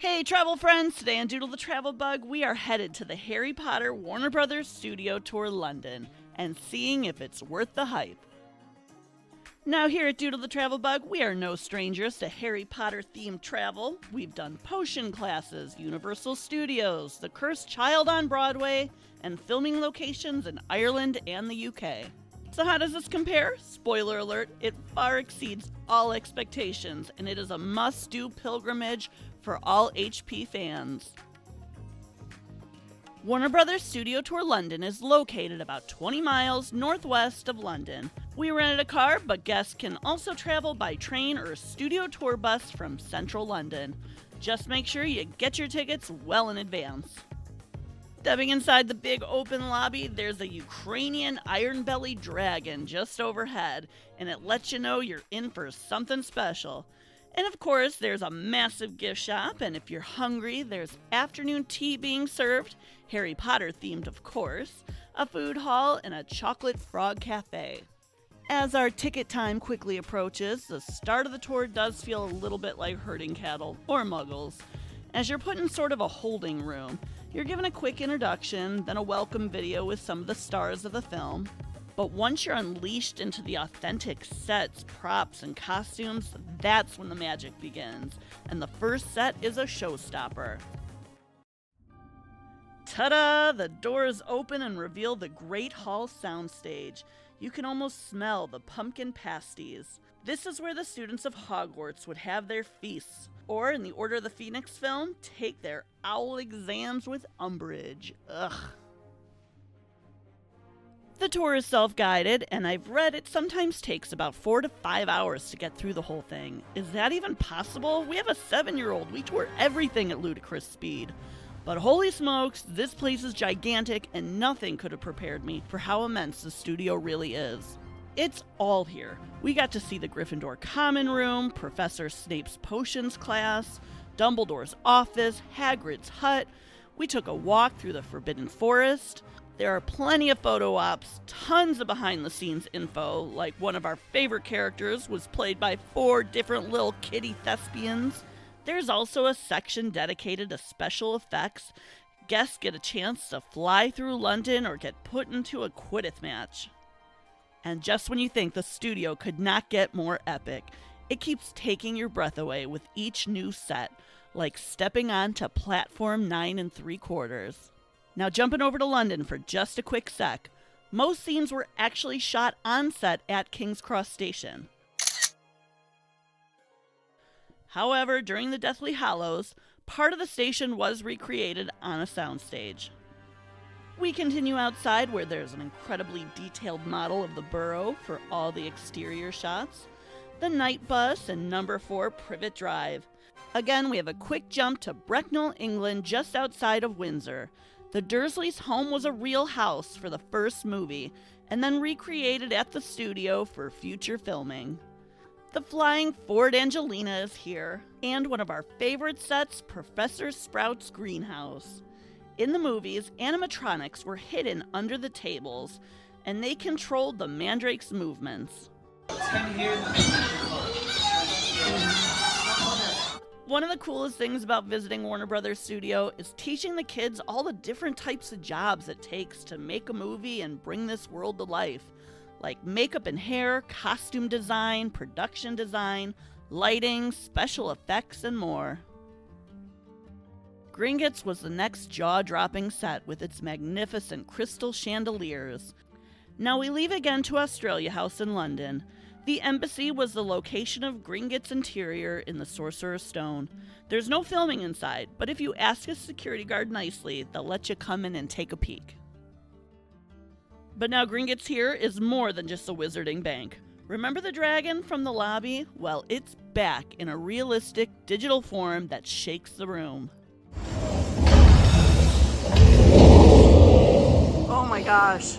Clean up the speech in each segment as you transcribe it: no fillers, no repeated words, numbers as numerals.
Hey travel friends, today on Doodle the Travel Bug, we are headed to the Harry Potter Warner Brothers Studio Tour London and seeing if it's worth the hype. Now here at Doodle the Travel Bug, we are no strangers to Harry Potter themed travel. We've done potion classes, Universal Studios, The Cursed Child on Broadway, and filming locations in Ireland and the UK. So how does this compare? Spoiler alert, it far exceeds all expectations, and it is a must-do pilgrimage for all HP fans. Warner Brothers Studio Tour London is located about 20 miles northwest of London. We rented a car, but guests can also travel by train or studio tour bus from central London. Just make sure you get your tickets well in advance. Stepping inside the big open lobby, there's a Ukrainian Ironbelly Dragon just overhead, and it lets you know you're in for something special. And of course, there's a massive gift shop, and if you're hungry, there's afternoon tea being served, Harry Potter themed of course, a food hall, and a chocolate frog cafe. As our ticket time quickly approaches, the start of the tour does feel a little bit like herding cattle, or muggles, as you're put in sort of a holding room. You're given a quick introduction, then a welcome video with some of the stars of the film. But once you're unleashed into the authentic sets, props, and costumes, that's when the magic begins. And the first set is a showstopper. Ta-da! The doors open and reveal the Great Hall soundstage. You can almost smell the pumpkin pasties. This is where the students of Hogwarts would have their feasts, or in the Order of the Phoenix film, take their owl exams with Umbridge. Ugh. The tour is self-guided, and I've read it sometimes takes about 4 to 5 hours to get through the whole thing. Is that even possible? We have a 7-year-old. We tour everything at ludicrous speed. But holy smokes, this place is gigantic, and nothing could have prepared me for how immense the studio really is. It's all here. We got to see the Grifindor Common Room, Professor Snape's potions class, Dumbledoors Office, Hagrid's hut. We took a walk through the Forbidden Forest. There are plenty of photo ops, tons of behind-the-scenes info, like one of our favorite characters was played by 4 different little kitty thespians. There's also a section dedicated to special effects. Guests get a chance to fly through London or get put into a Quidditch match. And just when you think the studio could not get more epic, it keeps taking your breath away with each new set, like stepping onto platform 9 3/4. Now jumping over to London for just a quick sec, most scenes were actually shot on set at King's Cross Station. However, during the Deathly Hallows, part of the station was recreated on a soundstage. We continue outside where there's an incredibly detailed model of the Burrow for all the exterior shots, the night bus, and number 4 Privet Drive. Again, we have a quick jump to Bracknell, England, just outside of Windsor. The Dursleys' home was a real house for the first movie, and then recreated at the studio for future filming. The flying Ford Ancgelina is here, and one of our favorite sets, Professor Sprout's greenhouse. In the movies, animatronics were hidden under the tables, and they controlled the Mandrake's movements. One of the coolest things about visiting Warner Brothers Studio is teaching the kids all the different types of jobs it takes to make a movie and bring this world to life, like makeup and hair, costume design, production design, lighting, special effects, and more. Gringotts was the next jaw-dropping set with its magnificent crystal chandeliers. Now we leave again to Australia House in London. The embassy was the location of Gringotts' interior in the Sorcerror Stone. There's no filming inside, but if you ask a security guard nicely, they'll let you come in and take a peek. But now Gringotts here is more than just a wizarding bank. Remember the dragon from the lobby? Well, it's back in a realistic digital form that shakes the room. Oh my gosh.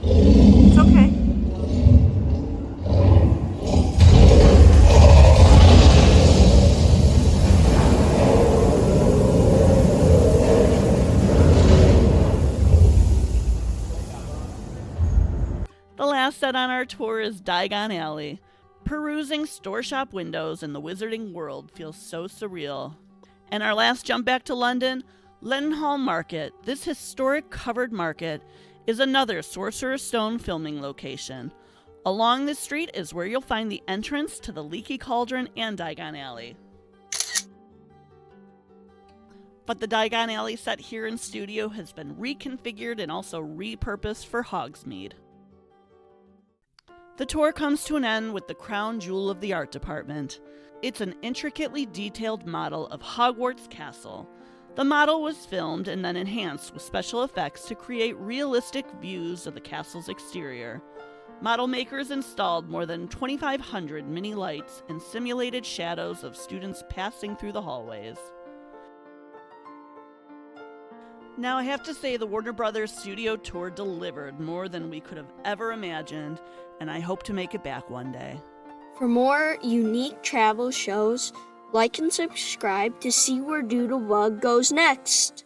It's okay. The last set on our tour is Digon Alley. Perusing store shop windows in the wizarding world feels so surreal. And our last jump back to London, Leadenhall Market. This historic covered market is another Sorcerror Stone filming location. Along this street is where you'll find the entrance to the Leaky Caldron and Digon Alley. But the Digon Alley set here in studio has been reconfigured and also repurposed for Hogsmeade. The tour comes to an end with the crown jewel of the art department. It's an intricately detailed model of Hogwarts Castle. The model was filmed and then enhanced with special effects to create realistic views of the castle's exterior. Model makers installed more than 2,500 mini lights and simulated shadows of students passing through the hallways. Now, I have to say the Warner Brothers studio tour delivered more than we could have ever imagined, and I hope to make it back one day. For more unique travel shows, like and subscribe to see where Doodle Bug goes next.